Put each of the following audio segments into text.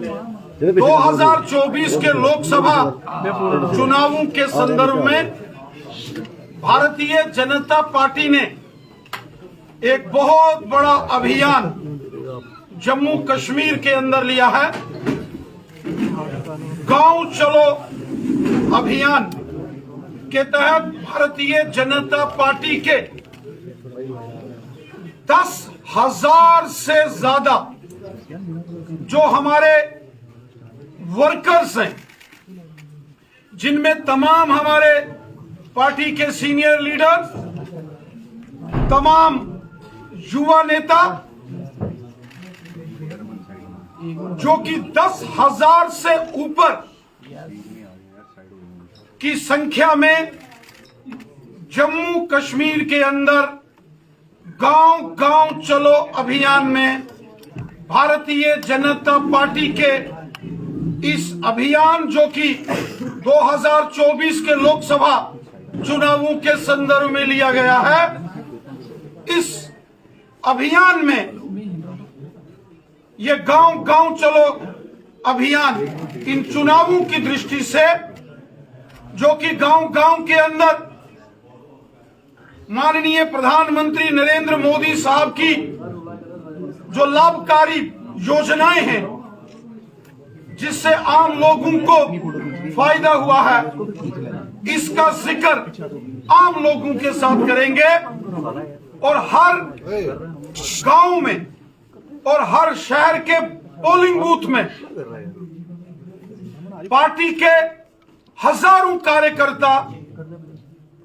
2024 के लोकसभा चुनावों के संदर्भ में भारतीय जनता पार्टी ने एक बहुत बड़ा अभियान जम्मू कश्मीर के अंदर लिया है। गांव चलो अभियान के तहत भारतीय जनता पार्टी के 10,000 से ज्यादा जो हमारे वर्कर्स हैं, जिनमें तमाम हमारे पार्टी के सीनियर लीडर, तमाम युवा नेता, जो कि 10,000 से ऊपर की संख्या में जम्मू कश्मीर के अंदर गांव गांव चलो अभियान में भारतीय जनता पार्टी के इस अभियान जो कि 2024 के लोकसभा चुनावों के संदर्भ में लिया गया है, इस अभियान में ये गांव गांव चलो अभियान इन चुनावों की दृष्टि से, जो कि गांव गांव के अंदर माननीय प्रधानमंत्री नरेंद्र मोदी साहब की जो लाभकारी योजनाएं हैं, जिससे आम लोगों को फायदा हुआ है, इसका जिक्र आम लोगों के साथ करेंगे और हर गांव में और हर शहर के पोलिंग बूथ में पार्टी के हजारों कार्यकर्ता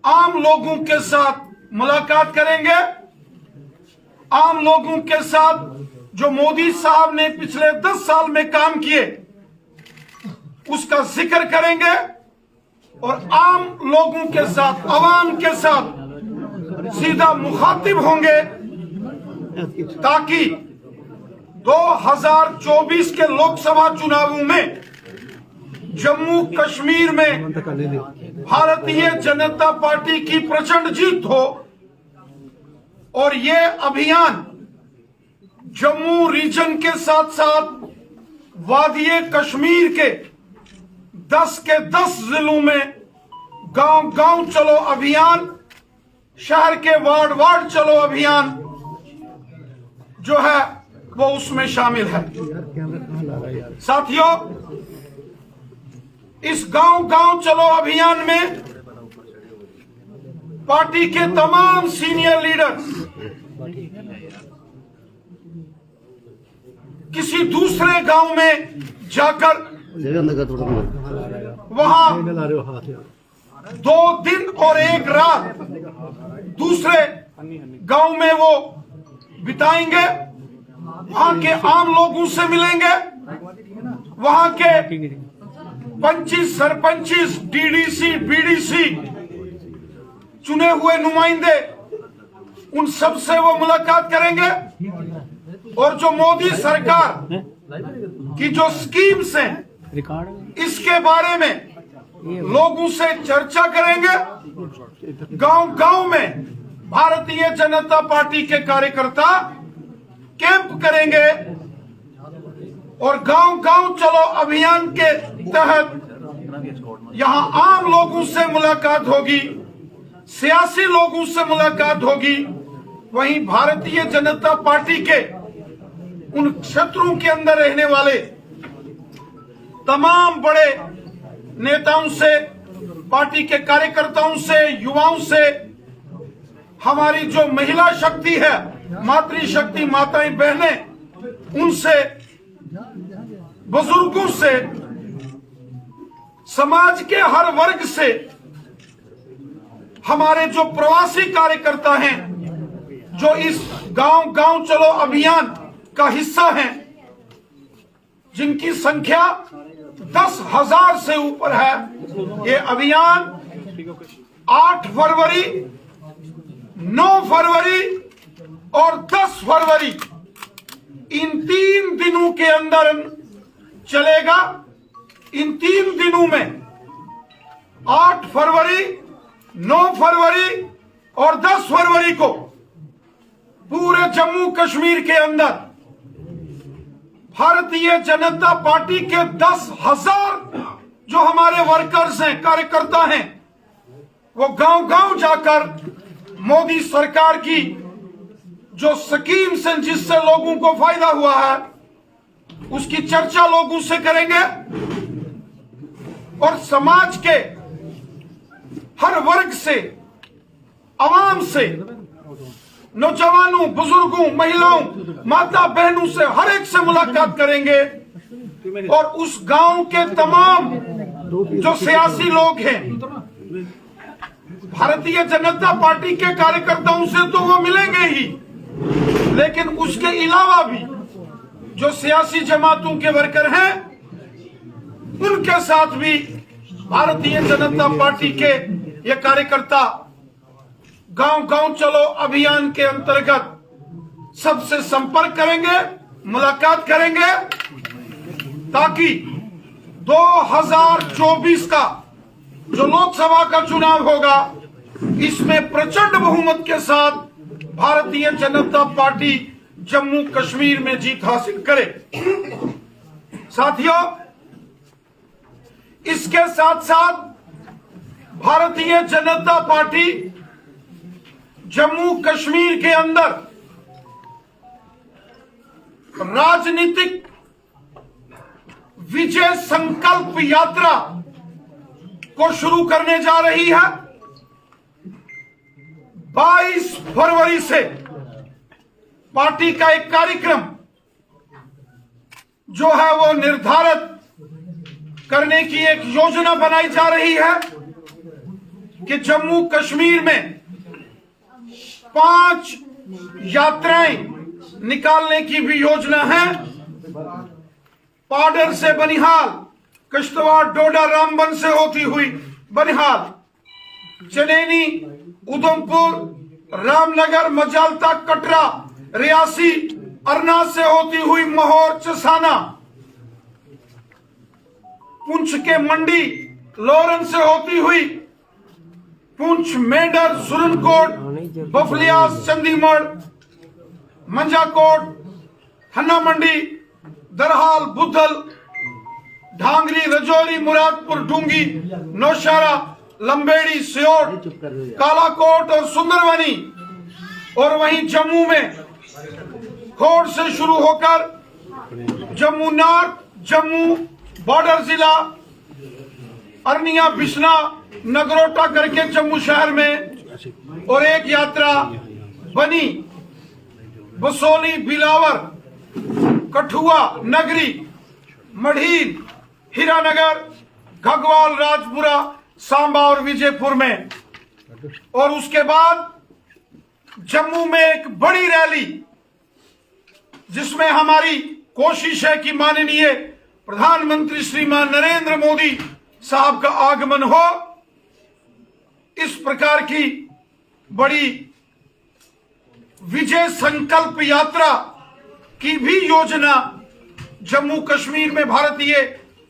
आम लोगों के साथ मुलाकात करेंगे। आम लोगों के साथ जो मोदी साहब ने पिछले 10 साल में काम किए उसका जिक्र करेंगे और आम लोगों के साथ, आवाम के साथ सीधा मुखातिब होंगे, ताकि 2024 के लोकसभा चुनावों में जम्मू कश्मीर में भारतीय जनता पार्टी की प्रचंड जीत हो और ये अभियान जम्मू रीजन के साथ साथ वादिये कश्मीर के 10 के 10 जिलों में गांव गांव चलो अभियान, शहर के वार्ड वार्ड चलो अभियान जो है वो उसमें शामिल है। साथियों, इस गांव गांव चलो अभियान में पार्टी के तमाम सीनियर लीडर्स किसी दूसरे गांव में जाकर वहां 2 दिन और 1 रात दूसरे गांव में वो बिताएंगे, वहां के आम लोगों से मिलेंगे, वहां के 25 सरपंचिस, डीडीसी, बीडीसी, चुने हुए नुमाइंदे, उन सब से वो मुलाकात करेंगे और जो मोदी सरकार की जो स्कीम्स हैं इसके बारे में लोगों से चर्चा करेंगे। गांव गांव में भारतीय जनता पार्टी के कार्यकर्ता कैंप करेंगे और गांव गांव चलो अभियान के तहत यहां आम लोगों से मुलाकात होगी, सियासी लोगों से मुलाकात होगी। वहीं भारतीय जनता पार्टी के उन क्षेत्रों के अंदर रहने वाले तमाम बड़े नेताओं से, पार्टी के कार्यकर्ताओं से, युवाओं से, हमारी जो महिला शक्ति है, मातृशक्ति, माताएं बहनें, उनसे, बुजुर्गों से, समाज के हर वर्ग से, हमारे जो प्रवासी कार्यकर्ता हैं जो इस गांव गांव चलो अभियान का हिस्सा हैं, जिनकी संख्या 10,000 से ऊपर है। ये अभियान 8 फरवरी, 9 फरवरी और 10 फरवरी इन 3 दिनों के अंदर चलेगा। इन 3 दिनों में 8 फरवरी, 9 फरवरी और 10 फरवरी को पूरे जम्मू कश्मीर के अंदर भारतीय जनता पार्टी के 10,000 जो हमारे वर्कर्स हैं, कार्यकर्ता हैं, वो गांव गांव जाकर मोदी सरकार की जो स्कीम्स हैं जिससे लोगों को फायदा हुआ है उसकी चर्चा लोगों से करेंगे और समाज के हर वर्ग से, आवाम से, नौजवानों, बुजुर्गों, महिलाओं, माता बहनों से हर एक से मुलाकात करेंगे और उस गांव के तमाम जो सियासी लोग हैं, भारतीय जनता पार्टी के कार्यकर्ताओं से तो वो मिलेंगे ही, लेकिन उसके अलावा भी जो सियासी जमातों के वर्कर हैं उनके साथ भी भारतीय जनता पार्टी के ये कार्यकर्ता गांव गांव चलो अभियान के अंतर्गत सबसे संपर्क करेंगे, मुलाकात करेंगे, ताकि 2024 का जो लोकसभा का चुनाव होगा इसमें प्रचंड बहुमत के साथ भारतीय जनता पार्टी जम्मू कश्मीर में जीत हासिल करे। साथियों, इसके साथ साथ भारतीय जनता पार्टी जम्मू कश्मीर के अंदर राजनीतिक विजय संकल्प यात्रा को शुरू करने जा रही है। 22 फरवरी से पार्टी का एक कार्यक्रम जो है वो निर्धारित करने की एक योजना बनाई जा रही है कि जम्मू कश्मीर में 5 यात्राएं निकालने की भी योजना है। पाडर से बनिहाल, किश्तवाड़, डोडा, रामबन से होती हुई बनिहाल, चनैनी, उधमपुर, रामनगर, मजालता, कटरा, रियासी, अरना से होती हुई महौर, चसाना, पुंछ के मंडी, लोरन से होती हुई पुंछ, मेंढर, सुरनकोट, बफलियास, चंडीगढ़, मंजाकोट, हन्ना मंडी, दरहाल, बुद्धल, ढांगरी, रजौरी, मुरादपुर, डूंगी, नौशहरा, लंबेड़ी, सियोट, कालाकोट और सुंदरवनी, और वहीं जम्मू में खोड़ से शुरू होकर जम्मू नॉर्थ, जम्मू बॉर्डर जिला, अरनिया, बिश्ना, नगरोटा करके जम्मू शहर में, और एक यात्रा बनी, बसोली, बिलावर, कठुआ, नगरी, मढ़ीन, हीरानगर, घगवाल, राजपुरा, सांबा और विजयपुर में। और उसके बाद जम्मू में एक बड़ी रैली जिसमें हमारी कोशिश है कि माननीय प्रधानमंत्री श्रीमान नरेंद्र मोदी साहब का आगमन हो। इस प्रकार की बड़ी विजय संकल्प यात्रा की भी योजना जम्मू कश्मीर में भारतीय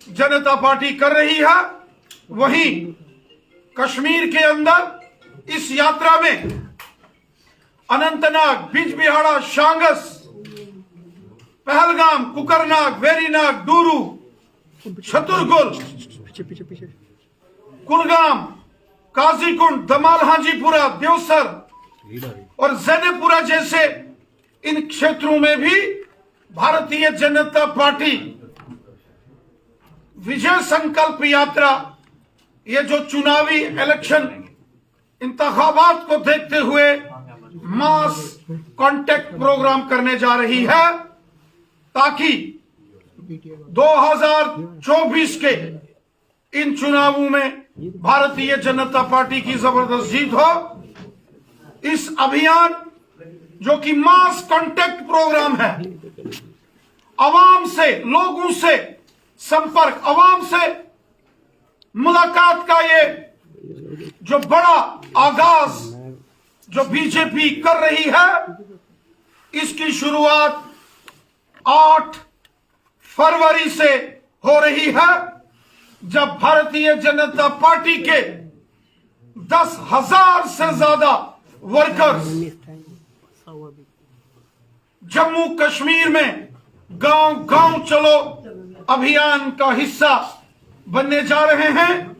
जनता पार्टी कर रही है। वहीं कश्मीर के अंदर इस यात्रा में अनंतनाग, बिजबिहाड़ा, शांगस, पहलगाम, कुकरनाग, वेरीनाग, डूरू, छतुरगुल, कुलगाम, काजीकुंड, दमाल, हाजीपुरा, देवसर और जैनेपुरा जैसे इन क्षेत्रों में भी भारतीय जनता पार्टी विजय संकल्प यात्रा, ये जो चुनावी इलेक्शन इंतखाबात को देखते हुए मास कांटेक्ट प्रोग्राम करने जा रही है, ताकि 2024 के इन चुनावों में भारतीय जनता पार्टी की जबरदस्त जीत हो। इस अभियान जो कि मास कांटेक्ट प्रोग्राम है, आवाम से, लोगों से संपर्क, आवाम से मुलाकात का ये जो बड़ा आगाज जो बीजेपी कर रही है, इसकी शुरुआत 8 फरवरी से हो रही है, जब भारतीय जनता पार्टी के 10,000 से ज्यादा वर्कर्स जम्मू कश्मीर में गांव गांव चलो अभियान का हिस्सा बनने जा रहे हैं।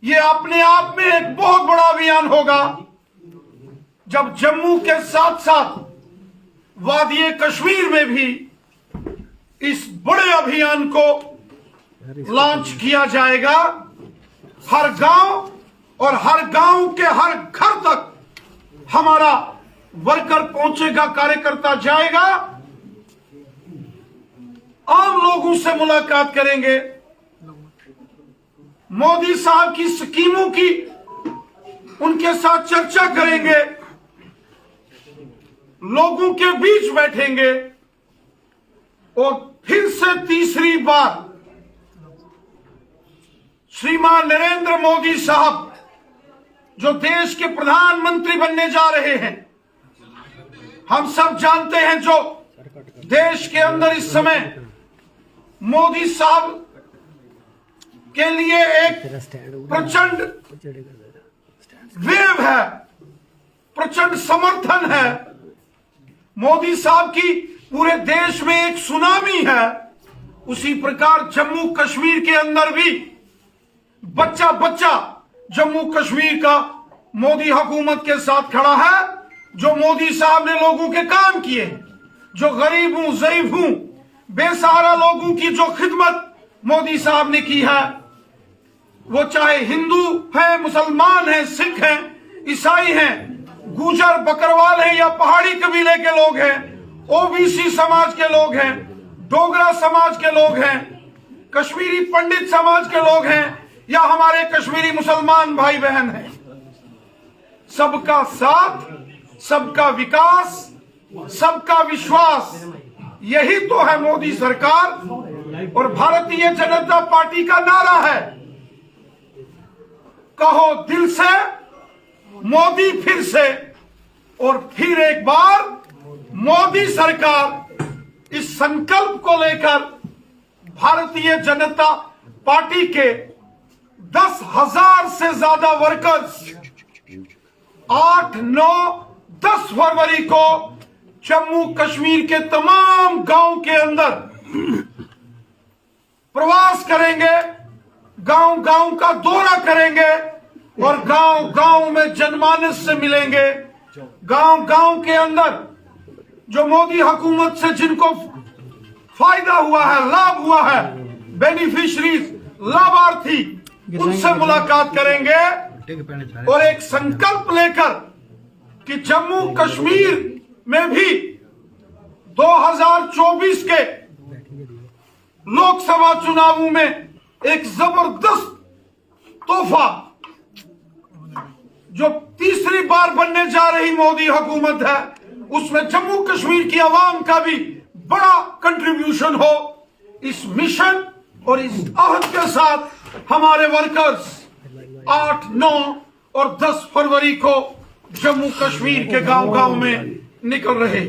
ये अपने आप में एक बहुत बड़ा अभियान होगा, जब जम्मू के साथ साथ वादी कश्मीर में भी इस बड़े अभियान को लॉन्च किया जाएगा। हर गांव और हर गांव के हर घर तक हमारा वर्कर पहुंचेगा, कार्यकर्ता जाएगा, आम लोगों से मुलाकात करेंगे, मोदी साहब की स्कीमों की उनके साथ चर्चा करेंगे, लोगों के बीच बैठेंगे और फिर से तीसरी बार श्रीमान नरेंद्र मोदी साहब जो देश के प्रधानमंत्री बनने जा रहे हैं, हम सब जानते हैं जो देश के अंदर इस समय मोदी साहब के लिए एक प्रचंड वेव है, प्रचंड समर्थन है। मोदी साहब की पूरे देश में एक सुनामी है। उसी प्रकार जम्मू कश्मीर के अंदर भी बच्चा बच्चा जम्मू कश्मीर का मोदी हुकूमत के साथ खड़ा है। जो मोदी साहब ने लोगों के काम किए, जो गरीब हूं, ज़ईफ हूं, बेसहारा लोगों की जो खिदमत मोदी साहब ने की है, वो चाहे हिंदू है, मुसलमान है, सिख हैं, ईसाई हैं, गुजर बकरवाल हैं या पहाड़ी कबीले के लोग हैं, ओबीसी समाज के लोग हैं, डोगरा समाज के लोग हैं, कश्मीरी पंडित समाज के लोग हैं या हमारे कश्मीरी मुसलमान भाई बहन हैं। सबका साथ, सबका विकास, सबका विश्वास, यही तो है मोदी सरकार और भारतीय जनता पार्टी का नारा है। कहो दिल से मोदी फिर से, और फिर एक बार मोदी सरकार इस संकल्प को लेकर भारतीय जनता पार्टी के 10,000 से ज्यादा वर्कर्स 8, 9, 10 फरवरी को जम्मू कश्मीर के तमाम गांव के अंदर प्रवास करेंगे, गांव गांव का दौरा करेंगे और गांव गांव में जनमानस से मिलेंगे। गांव गांव के अंदर जो मोदी हुकूमत से जिनको फायदा हुआ है, लाभ हुआ है, बेनिफिशरीज, लाभार्थी, उनसे मुलाकात करेंगे और एक संकल्प लेकर कि जम्मू कश्मीर में भी 2024 के लोकसभा चुनावों में एक जबरदस्त तोहफा जो तीसरी बार बनने जा रही मोदी हुकूमत है, उसमें जम्मू कश्मीर की आवाम का भी बड़ा कंट्रीब्यूशन हो। इस मिशन और इस अहद के साथ हमारे वर्कर्स 8, 9 और 10 फरवरी को जम्मू कश्मीर के गांव गांव में निकल रहे।